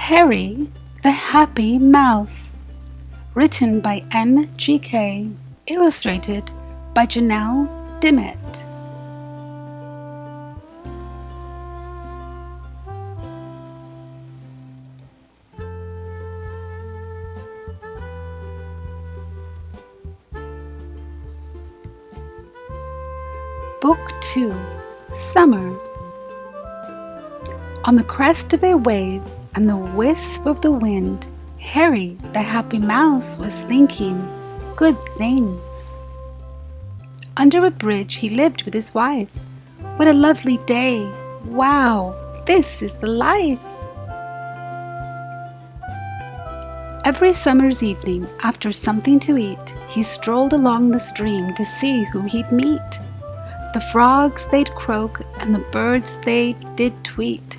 Harry the Happy Mouse, written by n.g.k, illustrated by Janelle, Dimmett. Book 2, Summer. On the crest of a wave and the wisp of the wind, Harry the Happy Mouse was thinking good things. Under a bridge he lived with his wife. What a lovely day! Wow, this is the life! Every summer's evening, after something to eat, he strolled along the stream to see who he'd meet. The frogs they'd croak, and the birds they did tweet.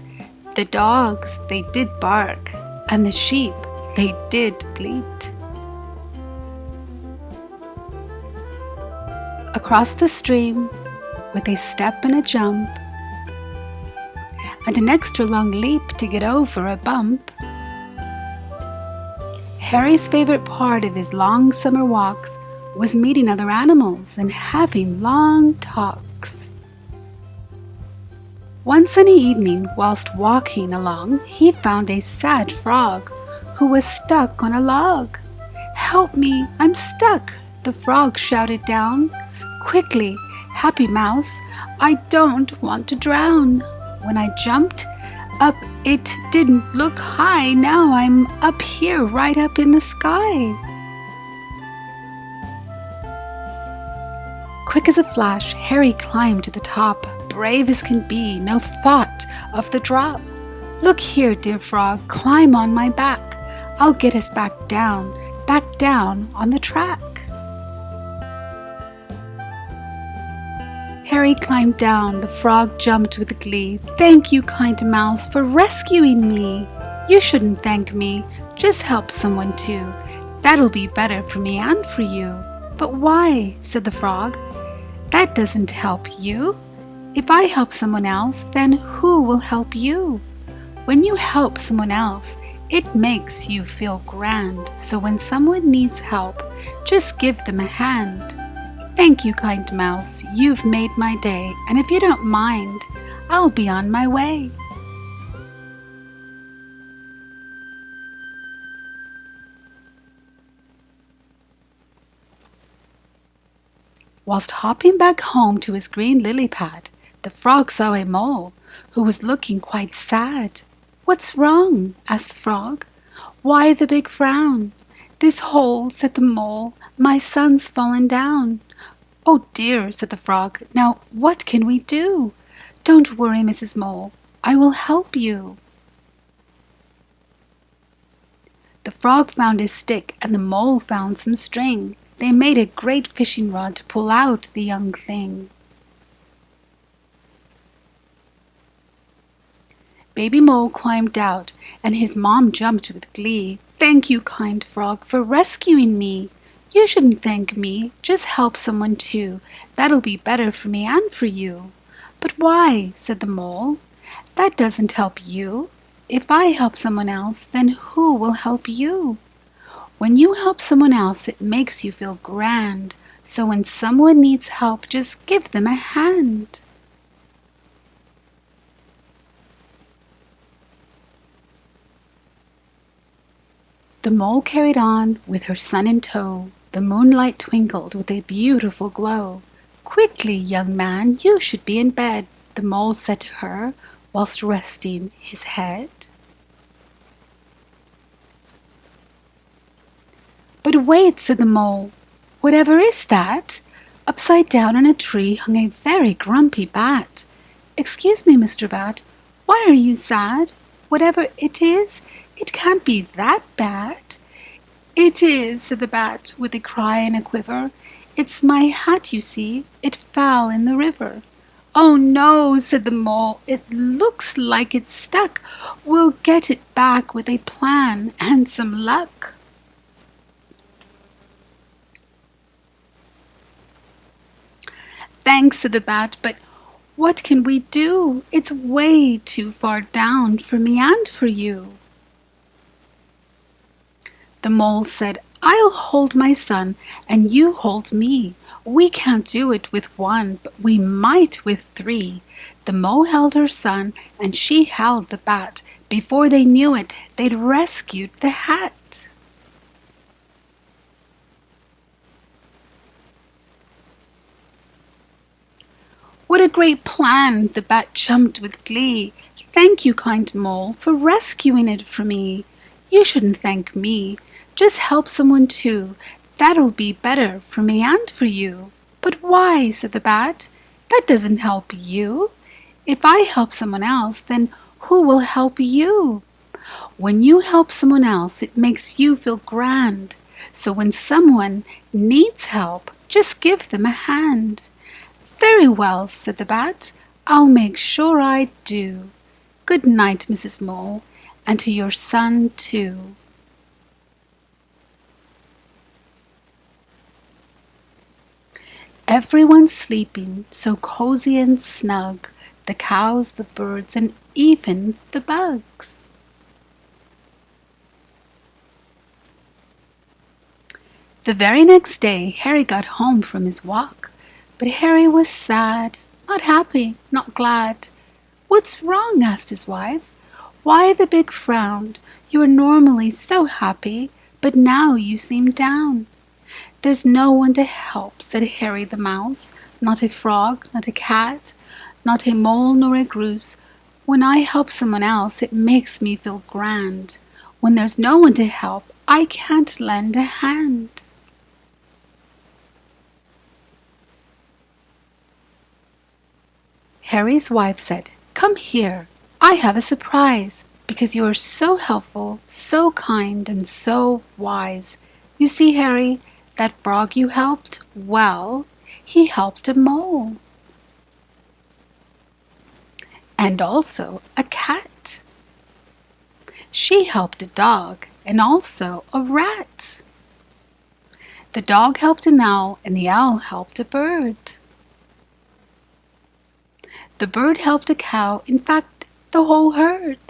The dogs they did bark, and the sheep they did bleat. Across the stream, with a step and a jump, and an extra long leap to get over a bump, Harry's favorite part of his long summer walks was meeting other animals and having long talks. One sunny evening, whilst walking along, he found a sad frog who was stuck on a log. "Help me, I'm stuck," the frog shouted down. "Quickly, Happy Mouse, I don't want to drown. When I jumped up, it didn't look high. Now I'm up here, right up in the sky." Quick as a flash, Harry climbed to the top. Brave as can be, no thought of the drop. "Look here, dear frog, climb on my back. I'll get us back down on the track." Harry climbed down. The frog jumped with glee. "Thank you, kind mouse, for rescuing me." "You shouldn't thank me. Just help someone too. That'll be better for me and for you." "But why?" said the frog. "That doesn't help you. If I help someone else, then who will help you? When you help someone else, it makes you feel grand. So when someone needs help, just give them a hand." "Thank you, kind mouse. You've made my day. And if you don't mind, I'll be on my way." Whilst hopping back home to his green lily pad, the frog saw a mole who was looking quite sad. "What's wrong?" asked the frog. "Why the big frown?" "This hole," said the mole, "my son's fallen down." "Oh dear," said the frog, "now what can we do?" "Don't worry, Mrs. Mole, I will help you." The frog found his stick and the mole found some string. They made a great fishing rod to pull out the young thing. Baby Mole climbed out, and his mom jumped with glee. "Thank you, kind frog, for rescuing me." "You shouldn't thank me. Just help someone too. That'll be better for me and for you." "But why?" said the mole. "That doesn't help you. If I help someone else, then who will help you? When you help someone else, it makes you feel grand. So when someone needs help, just give them a hand." The mole carried on with her son in tow. The moonlight twinkled with a beautiful glow. "Quickly, young man, you should be in bed," the mole said to her, whilst resting his head. "But wait," said the mole. "Whatever is that?" Upside down on a tree hung a very grumpy bat. "Excuse me, Mr. Bat, why are you sad? Whatever it is, it can't be that bad." "It is," said the bat, with a cry and a quiver. "It's my hat, you see. It fell in the river." "Oh no," said the mole, "it looks like it's stuck. We'll get it back with a plan and some luck." "Thanks," said the bat, "but what can we do? It's way too far down for me and for you." The mole said, "I'll hold my son, and you hold me. We can't do it with one, but we might with three." The mole held her son, and she held the bat. Before they knew it, they'd rescued the hat. "What a great plan!" The bat jumped with glee. "Thank you, kind mole, for rescuing it for me." "You shouldn't thank me. Just help someone too. That'll be better for me and for you." "But why?" said the bat. "That doesn't help you. If I help someone else, then who will help you?" "When you help someone else, it makes you feel grand. So when someone needs help, just give them a hand." "Very well," said the bat. "I'll make sure I do. Good night, Mrs. Mole, and to your son too." Everyone's sleeping, so cozy and snug, the cows, the birds, and even the bugs. The very next day, Harry got home from his walk. But Harry was sad, not happy, not glad. "What's wrong?" asked his wife. "Why the big frown? You are normally so happy, but now you seem down." "There's no one to help," said Harry the Mouse. "Not a frog, not a cat, not a mole nor a goose. When I help someone else, it makes me feel grand. When there's no one to help, I can't lend a hand." Harry's wife said, "Come here. I have a surprise, because you are so helpful, so kind, and so wise. You see, Harry, that frog you helped, well, he helped a mole. And also a cat. She helped a dog, and also a rat. The dog helped an owl, and the owl helped a bird. The bird helped a cow, in fact, the whole herd.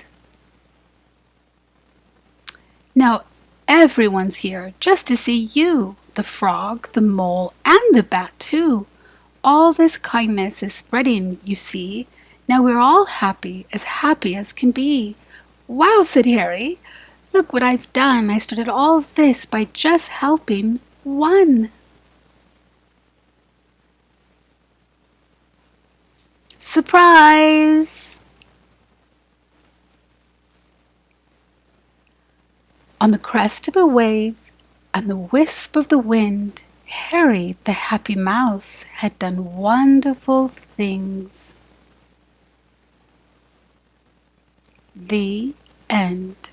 Now everyone's here just to see you, the frog, the mole, and the bat too. All this kindness is spreading, you see. Now we're all happy as can be." "Wow," said Harry. "Look what I've done. I started all this by just helping one." Surprise! On the crest of a wave and the wisp of the wind, Harry the Happy Mouse had done wonderful things. The end.